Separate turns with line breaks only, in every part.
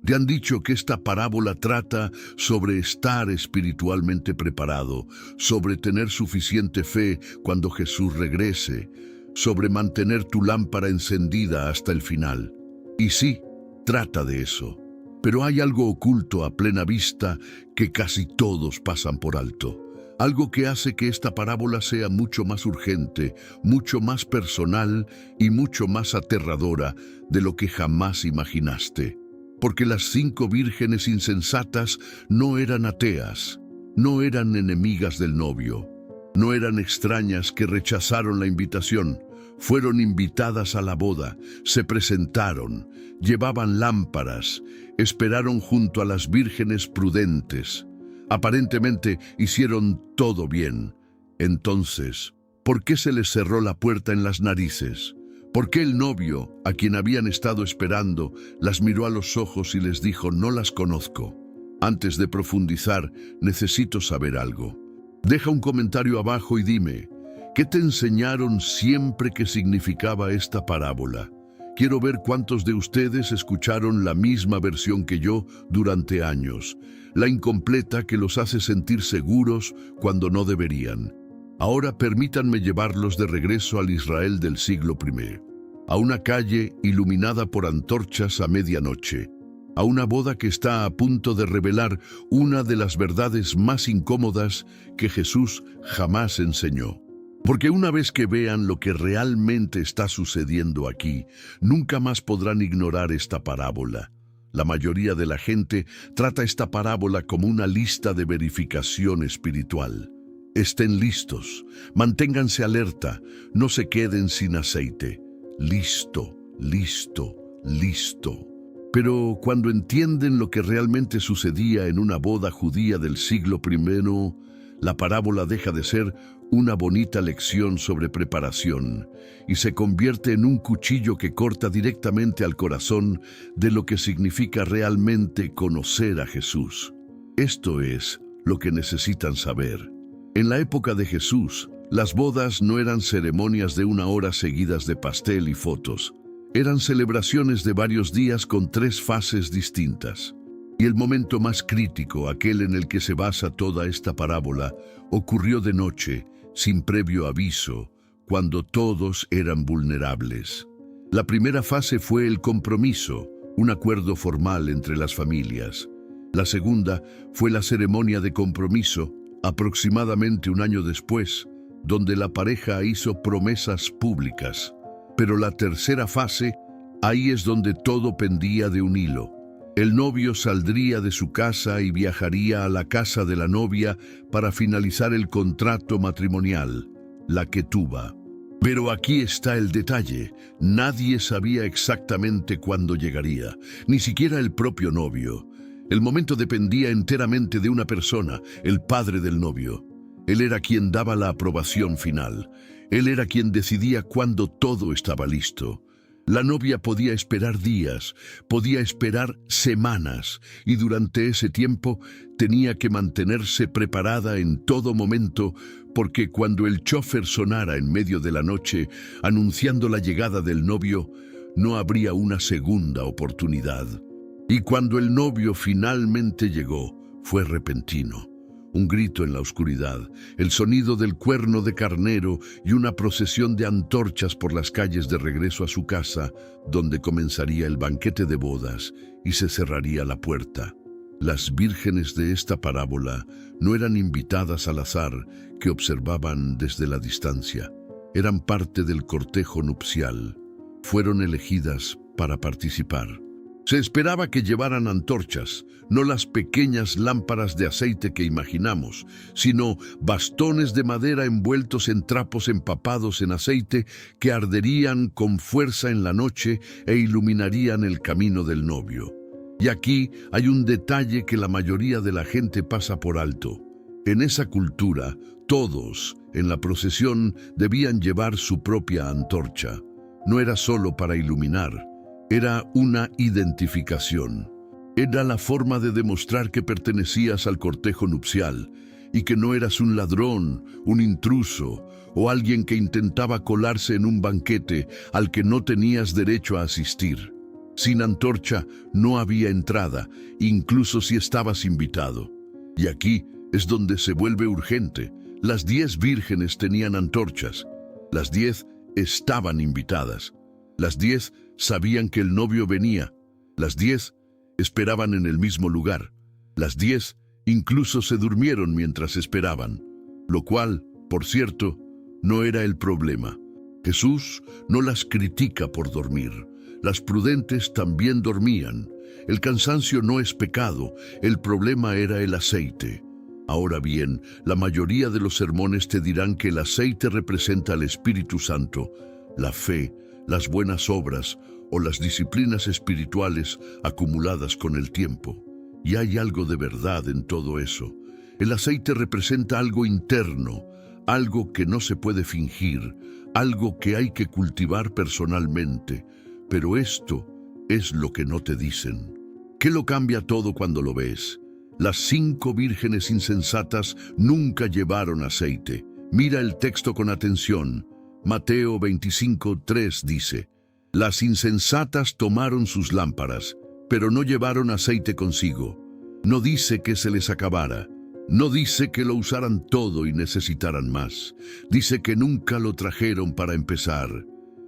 Te han dicho que esta parábola trata sobre estar espiritualmente preparado, sobre tener suficiente fe cuando Jesús regrese, sobre mantener tu lámpara encendida hasta el final. Y sí, trata de eso. Pero hay algo oculto a plena vista que casi todos pasan por alto. Algo que hace que esta parábola sea mucho más urgente, mucho más personal y mucho más aterradora de lo que jamás imaginaste. Porque las 5 vírgenes insensatas no eran ateas, no eran enemigas del novio, no eran extrañas que rechazaron la invitación. Fueron invitadas a la boda, se presentaron, llevaban lámparas, esperaron junto a las vírgenes prudentes. Aparentemente hicieron todo bien. Entonces, ¿por qué se les cerró la puerta en las narices? ¿Por qué el novio, a quien habían estado esperando, las miró a los ojos y les dijo: no las conozco? Antes de profundizar, necesito saber algo. Deja un comentario abajo y dime, ¿qué te enseñaron siempre que significaba esta parábola? Quiero ver cuántos de ustedes escucharon la misma versión que yo durante años, la incompleta que los hace sentir seguros cuando no deberían. Ahora permítanme llevarlos de regreso al Israel del siglo I, a una calle iluminada por antorchas a medianoche, a una boda que está a punto de revelar una de las verdades más incómodas que Jesús jamás enseñó. Porque una vez que vean lo que realmente está sucediendo aquí, nunca más podrán ignorar esta parábola. La mayoría de la gente trata esta parábola como una lista de verificación espiritual. Estén listos, manténganse alerta, no se queden sin aceite. Listo, listo, listo. Pero cuando entienden lo que realmente sucedía en una boda judía del siglo I, la parábola deja de ser una bonita lección sobre preparación y se convierte en un cuchillo que corta directamente al corazón de lo que significa realmente conocer a Jesús. Esto es lo que necesitan saber. En la época de Jesús, las bodas no eran ceremonias de 1 hora seguidas de pastel y fotos. Eran celebraciones de varios días con 3 fases distintas. Y el momento más crítico, aquel en el que se basa toda esta parábola, ocurrió de noche, sin previo aviso, cuando todos eran vulnerables. La primera fase fue el compromiso, un acuerdo formal entre las familias. La segunda fue la ceremonia de compromiso, aproximadamente 1 año después, donde la pareja hizo promesas públicas. Pero la tercera fase, ahí es donde todo pendía de un hilo. El novio saldría de su casa y viajaría a la casa de la novia para finalizar el contrato matrimonial, la ketubá. Pero aquí está el detalle: nadie sabía exactamente cuándo llegaría, ni siquiera el propio novio. El momento dependía enteramente de una persona, el padre del novio. Él era quien daba la aprobación final. Él era quien decidía cuándo todo estaba listo. La novia podía esperar días, podía esperar semanas, y durante ese tiempo tenía que mantenerse preparada en todo momento, porque cuando el chófer sonara en medio de la noche anunciando la llegada del novio, no habría una segunda oportunidad. Y cuando el novio finalmente llegó, fue repentino. Un grito en la oscuridad, el sonido del cuerno de carnero y una procesión de antorchas por las calles de regreso a su casa, donde comenzaría el banquete de bodas y se cerraría la puerta. Las vírgenes de esta parábola no eran invitadas al azar que observaban desde la distancia. Eran parte del cortejo nupcial. Fueron elegidas para participar. Se esperaba que llevaran antorchas, no las pequeñas lámparas de aceite que imaginamos, sino bastones de madera envueltos en trapos empapados en aceite que arderían con fuerza en la noche e iluminarían el camino del novio. Y aquí hay un detalle que la mayoría de la gente pasa por alto. En esa cultura, todos en la procesión debían llevar su propia antorcha. No era solo para iluminar. Era una identificación. Era la forma de demostrar que pertenecías al cortejo nupcial y que no eras un ladrón, un intruso o alguien que intentaba colarse en un banquete al que no tenías derecho a asistir. Sin antorcha no había entrada, incluso si estabas invitado. Y aquí es donde se vuelve urgente. Las 10 vírgenes tenían antorchas. Las 10 estaban invitadas. Las 10 sabían que el novio venía. Las 10 esperaban en el mismo lugar. Las 10 incluso se durmieron mientras esperaban, lo cual, por cierto, no era el problema. Jesús no las critica por dormir. Las prudentes también dormían. El cansancio no es pecado, el problema era el aceite. Ahora bien, la mayoría de los sermones te dirán que el aceite representa al Espíritu Santo, la fe, las buenas obras o las disciplinas espirituales acumuladas con el tiempo. Y hay algo de verdad en todo eso. El aceite representa algo interno, algo que no se puede fingir, algo que hay que cultivar personalmente. Pero esto es lo que no te dicen. ¿Qué lo cambia todo cuando lo ves? Las 5 vírgenes insensatas nunca llevaron aceite. Mira el texto con atención. Mateo 25:3 dice: las insensatas tomaron sus lámparas, pero no llevaron aceite consigo. No dice que se les acabara. No dice que lo usaran todo y necesitaran más. Dice que nunca lo trajeron para empezar.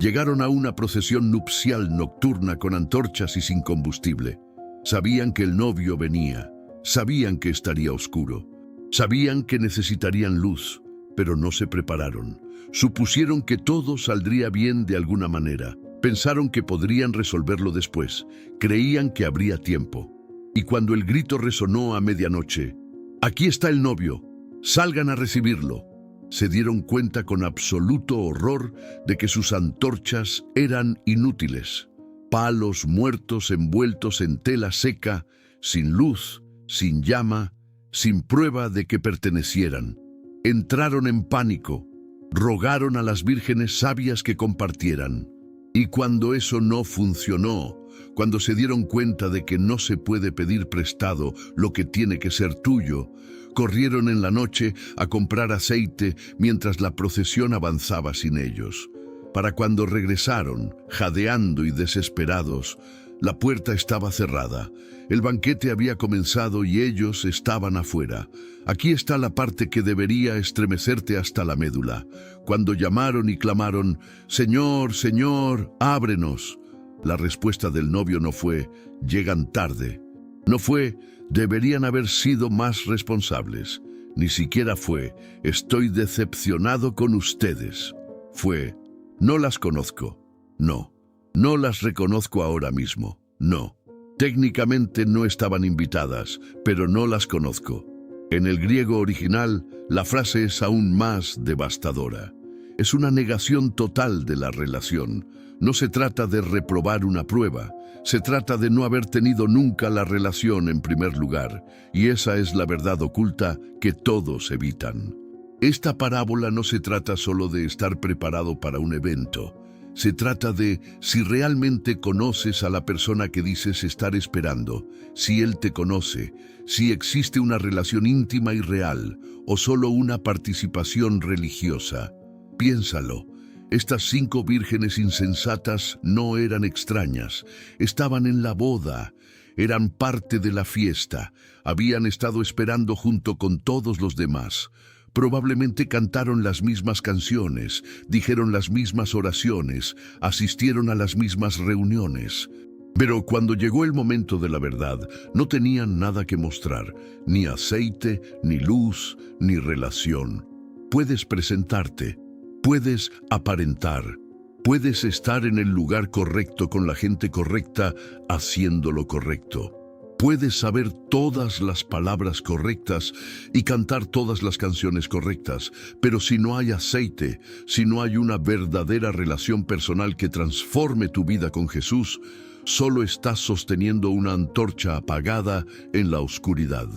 Llegaron a una procesión nupcial nocturna con antorchas y sin combustible. Sabían que el novio venía. Sabían que estaría oscuro. Sabían que necesitarían luz, pero no se prepararon. Supusieron que todo saldría bien de alguna manera. Pensaron que podrían resolverlo después. Creían que habría tiempo. Y cuando el grito resonó a medianoche: «Aquí está el novio, salgan a recibirlo», se dieron cuenta con absoluto horror de que sus antorchas eran inútiles. Palos muertos envueltos en tela seca, sin luz, sin llama, sin prueba de que pertenecieran. Entraron en pánico, rogaron a las vírgenes sabias que compartieran. Y cuando eso no funcionó, cuando se dieron cuenta de que no se puede pedir prestado lo que tiene que ser tuyo, corrieron en la noche a comprar aceite mientras la procesión avanzaba sin ellos. Para cuando regresaron, jadeando y desesperados, la puerta estaba cerrada. El banquete había comenzado y ellos estaban afuera. Aquí está la parte que debería estremecerte hasta la médula. Cuando llamaron y clamaron: «Señor, Señor, ábrenos», la respuesta del novio no fue: «Llegan tarde». No fue: «Deberían haber sido más responsables». Ni siquiera fue: «Estoy decepcionado con ustedes». Fue: «No las conozco». No. No las reconozco ahora mismo. No. Técnicamente no estaban invitadas, pero no las conozco. En el griego original, la frase es aún más devastadora. Es una negación total de la relación. No se trata de reprobar una prueba, se trata de no haber tenido nunca la relación en primer lugar, y esa es la verdad oculta que todos evitan. Esta parábola no se trata solo de estar preparado para un evento. Se trata de si realmente conoces a la persona que dices estar esperando, si él te conoce, si existe una relación íntima y real, o solo una participación religiosa. Piénsalo. Estas 5 vírgenes insensatas no eran extrañas, estaban en la boda, eran parte de la fiesta, habían estado esperando junto con todos los demás. Probablemente cantaron las mismas canciones, dijeron las mismas oraciones, asistieron a las mismas reuniones. Pero cuando llegó el momento de la verdad, no tenían nada que mostrar, ni aceite, ni luz, ni relación. Puedes presentarte, puedes aparentar, puedes estar en el lugar correcto con la gente correcta, haciendo lo correcto. Puedes saber todas las palabras correctas y cantar todas las canciones correctas, pero si no hay aceite, si no hay una verdadera relación personal que transforme tu vida con Jesús, solo estás sosteniendo una antorcha apagada en la oscuridad.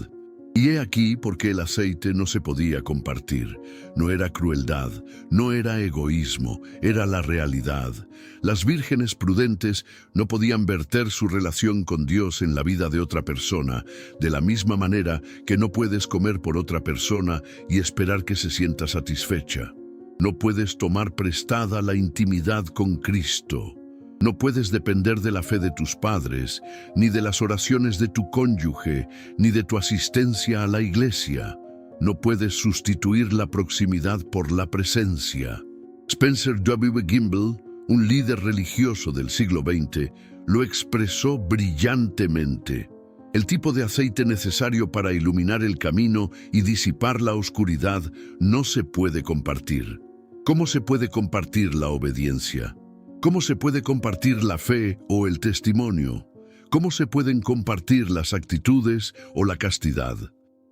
Y he aquí porque el aceite no se podía compartir. No era crueldad, no era egoísmo, era la realidad. Las vírgenes prudentes no podían verter su relación con Dios en la vida de otra persona, de la misma manera que no puedes comer por otra persona y esperar que se sienta satisfecha. No puedes tomar prestada la intimidad con Cristo. No puedes depender de la fe de tus padres, ni de las oraciones de tu cónyuge, ni de tu asistencia a la iglesia. No puedes sustituir la proximidad por la presencia. Spencer W. Kimball, un líder religioso del siglo XX, lo expresó brillantemente. El tipo de aceite necesario para iluminar el camino y disipar la oscuridad no se puede compartir. ¿Cómo se puede compartir la obediencia? ¿Cómo se puede compartir la fe o el testimonio? ¿Cómo se pueden compartir las actitudes o la castidad?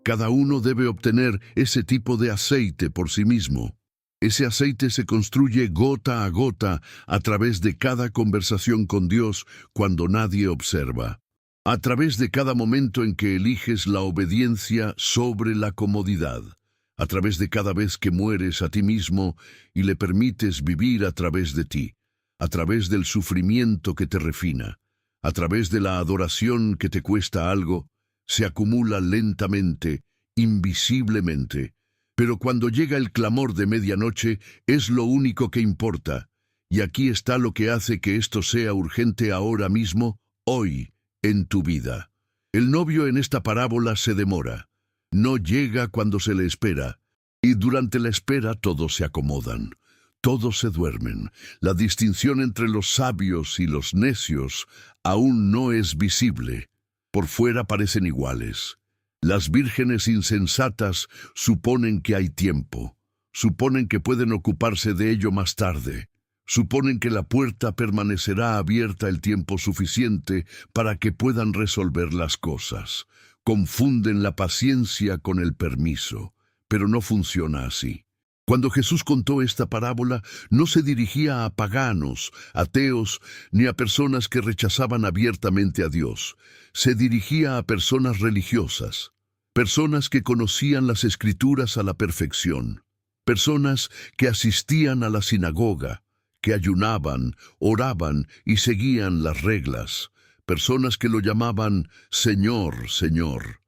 Cada uno debe obtener ese tipo de aceite por sí mismo. Ese aceite se construye gota a gota a través de cada conversación con Dios cuando nadie observa. A través de cada momento en que eliges la obediencia sobre la comodidad. A través de cada vez que mueres a ti mismo y le permites vivir a través de ti. A través del sufrimiento que te refina, a través de la adoración que te cuesta algo, se acumula lentamente, invisiblemente. Pero cuando llega el clamor de medianoche, es lo único que importa. Y aquí está lo que hace que esto sea urgente ahora mismo, hoy, en tu vida. El novio en esta parábola se demora. No llega cuando se le espera. Y durante la espera todos se acomodan. Todos se duermen. La distinción entre los sabios y los necios aún no es visible. Por fuera parecen iguales. Las vírgenes insensatas suponen que hay tiempo. Suponen que pueden ocuparse de ello más tarde. Suponen que la puerta permanecerá abierta el tiempo suficiente para que puedan resolver las cosas. Confunden la paciencia con el permiso, pero no funciona así. Cuando Jesús contó esta parábola, no se dirigía a paganos, ateos, ni a personas que rechazaban abiertamente a Dios. Se dirigía a personas religiosas, personas que conocían las Escrituras a la perfección, personas que asistían a la sinagoga, que ayunaban, oraban y seguían las reglas, personas que lo llamaban Señor, Señor.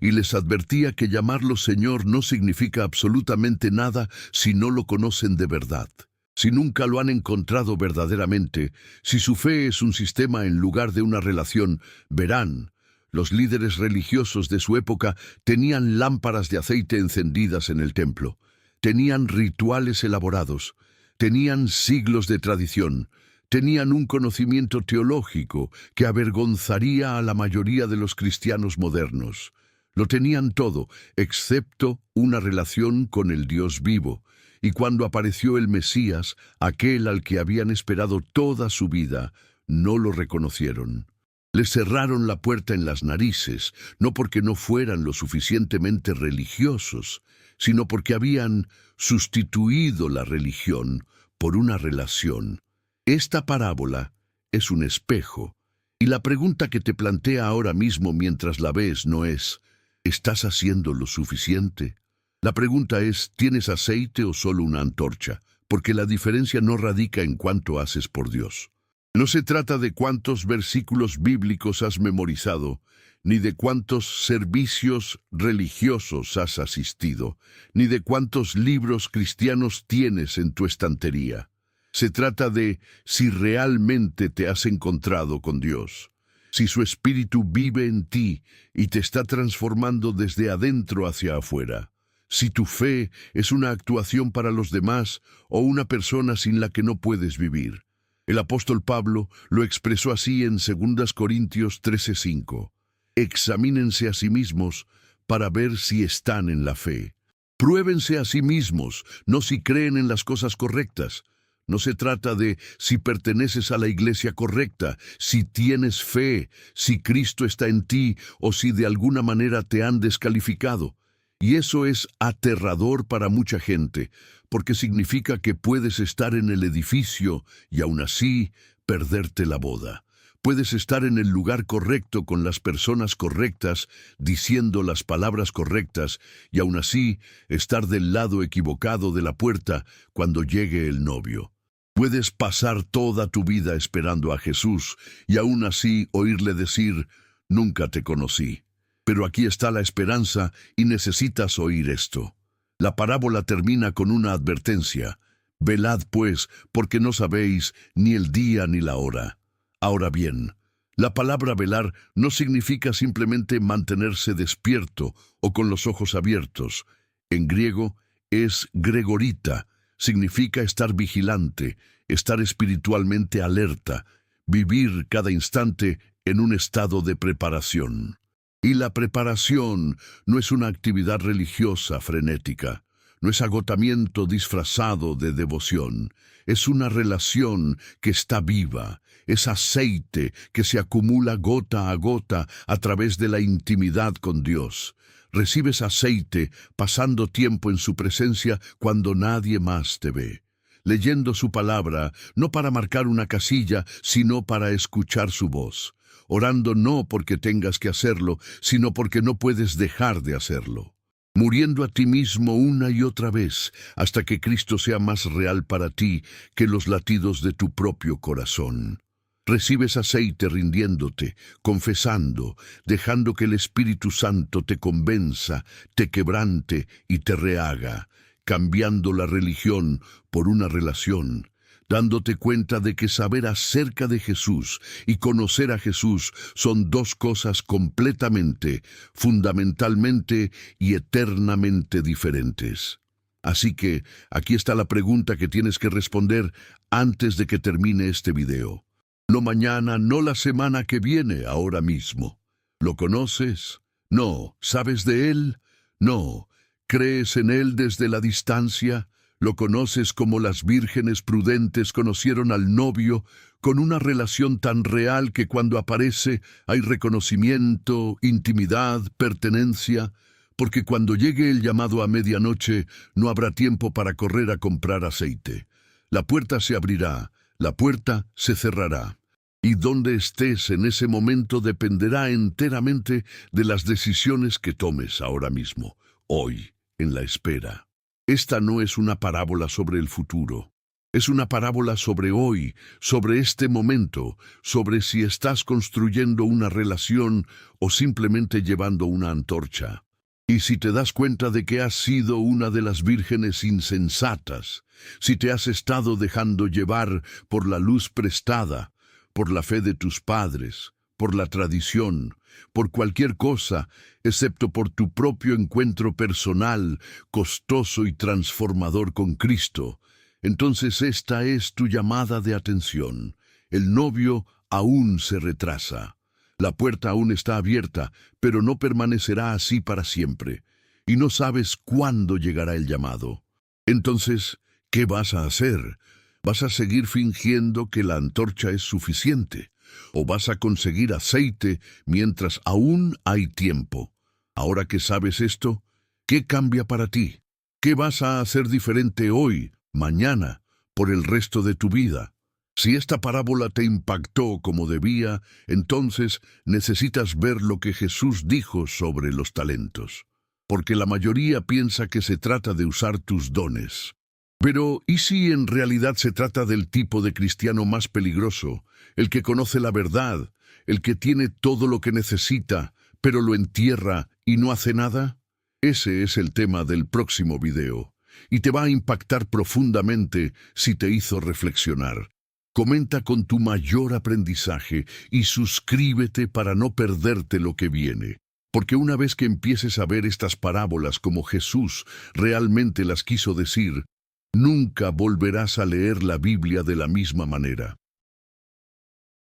Y les advertía que llamarlo Señor no significa absolutamente nada si no lo conocen de verdad. Si nunca lo han encontrado verdaderamente, si su fe es un sistema en lugar de una relación, verán. Los líderes religiosos de su época tenían lámparas de aceite encendidas en el templo, tenían rituales elaborados, tenían siglos de tradición, tenían un conocimiento teológico que avergonzaría a la mayoría de los cristianos modernos. Lo tenían todo, excepto una relación con el Dios vivo. Y cuando apareció el Mesías, aquel al que habían esperado toda su vida, no lo reconocieron. Les cerraron la puerta en las narices, no porque no fueran lo suficientemente religiosos, sino porque habían sustituido la religión por una relación. Esta parábola es un espejo, y la pregunta que te plantea ahora mismo mientras la ves no es ¿estás haciendo lo suficiente? La pregunta es, ¿tienes aceite o solo una antorcha? Porque la diferencia no radica en cuánto haces por Dios. No se trata de cuántos versículos bíblicos has memorizado, ni de cuántos servicios religiosos has asistido, ni de cuántos libros cristianos tienes en tu estantería. Se trata de si realmente te has encontrado con Dios. Si su Espíritu vive en ti y te está transformando desde adentro hacia afuera. Si tu fe es una actuación para los demás o una persona sin la que no puedes vivir. El apóstol Pablo lo expresó así en 2 Corintios 13:5. Examínense a sí mismos para ver si están en la fe. Pruébense a sí mismos, no si creen en las cosas correctas. No se trata de si perteneces a la iglesia correcta, si tienes fe, si Cristo está en ti o si de alguna manera te han descalificado. Y eso es aterrador para mucha gente, porque significa que puedes estar en el edificio y aún así perderte la boda. Puedes estar en el lugar correcto con las personas correctas, diciendo las palabras correctas, y aún así estar del lado equivocado de la puerta cuando llegue el novio. Puedes pasar toda tu vida esperando a Jesús y aún así oírle decir, nunca te conocí. Pero aquí está la esperanza y necesitas oír esto. La parábola termina con una advertencia. Velad, pues, porque no sabéis ni el día ni la hora. Ahora bien, la palabra velar no significa simplemente mantenerse despierto o con los ojos abiertos. En griego es gregorita, significa estar vigilante, estar espiritualmente alerta, vivir cada instante en un estado de preparación. Y la preparación no es una actividad religiosa frenética, no es agotamiento disfrazado de devoción, es una relación que está viva, es aceite que se acumula gota a gota a través de la intimidad con Dios. Recibes aceite pasando tiempo en su presencia cuando nadie más te ve, leyendo su palabra, no para marcar una casilla, sino para escuchar su voz, orando no porque tengas que hacerlo, sino porque no puedes dejar de hacerlo, muriendo a ti mismo una y otra vez, hasta que Cristo sea más real para ti que los latidos de tu propio corazón. Recibes aceite rindiéndote, confesando, dejando que el Espíritu Santo te convenza, te quebrante y te rehaga, cambiando la religión por una relación, dándote cuenta de que saber acerca de Jesús y conocer a Jesús son dos cosas completamente, fundamentalmente y eternamente diferentes. Así que aquí está la pregunta que tienes que responder antes de que termine este video. No mañana, no la semana que viene, ahora mismo. ¿Lo conoces? No. ¿Sabes de él? No. ¿Crees en él desde la distancia? ¿Lo conoces como las vírgenes prudentes conocieron al novio, con una relación tan real que cuando aparece hay reconocimiento, intimidad, pertenencia? Porque cuando llegue el llamado a medianoche, no habrá tiempo para correr a comprar aceite. La puerta se abrirá, la puerta se cerrará. Y donde estés en ese momento dependerá enteramente de las decisiones que tomes ahora mismo, hoy, en la espera. Esta no es una parábola sobre el futuro. Es una parábola sobre hoy, sobre este momento, sobre si estás construyendo una relación o simplemente llevando una antorcha. Y si te das cuenta de que has sido una de las vírgenes insensatas, si te has estado dejando llevar por la luz prestada, por la fe de tus padres, por la tradición, por cualquier cosa, excepto por tu propio encuentro personal, costoso y transformador con Cristo, entonces esta es tu llamada de atención. El novio aún se retrasa. La puerta aún está abierta, pero no permanecerá así para siempre, y no sabes cuándo llegará el llamado. Entonces, ¿qué vas a hacer? ¿Vas a seguir fingiendo que la antorcha es suficiente? ¿O vas a conseguir aceite mientras aún hay tiempo? Ahora que sabes esto, ¿qué cambia para ti? ¿Qué vas a hacer diferente hoy, mañana, por el resto de tu vida? Si esta parábola te impactó como debía, entonces necesitas ver lo que Jesús dijo sobre los talentos. Porque la mayoría piensa que se trata de usar tus dones. Pero, ¿y si en realidad se trata del tipo de cristiano más peligroso, el que conoce la verdad, el que tiene todo lo que necesita, pero lo entierra y no hace nada? Ese es el tema del próximo video, y te va a impactar profundamente si te hizo reflexionar. Comenta con tu mayor aprendizaje y suscríbete para no perderte lo que viene. Porque una vez que empieces a ver estas parábolas como Jesús realmente las quiso decir, nunca volverás a leer la Biblia de la misma manera.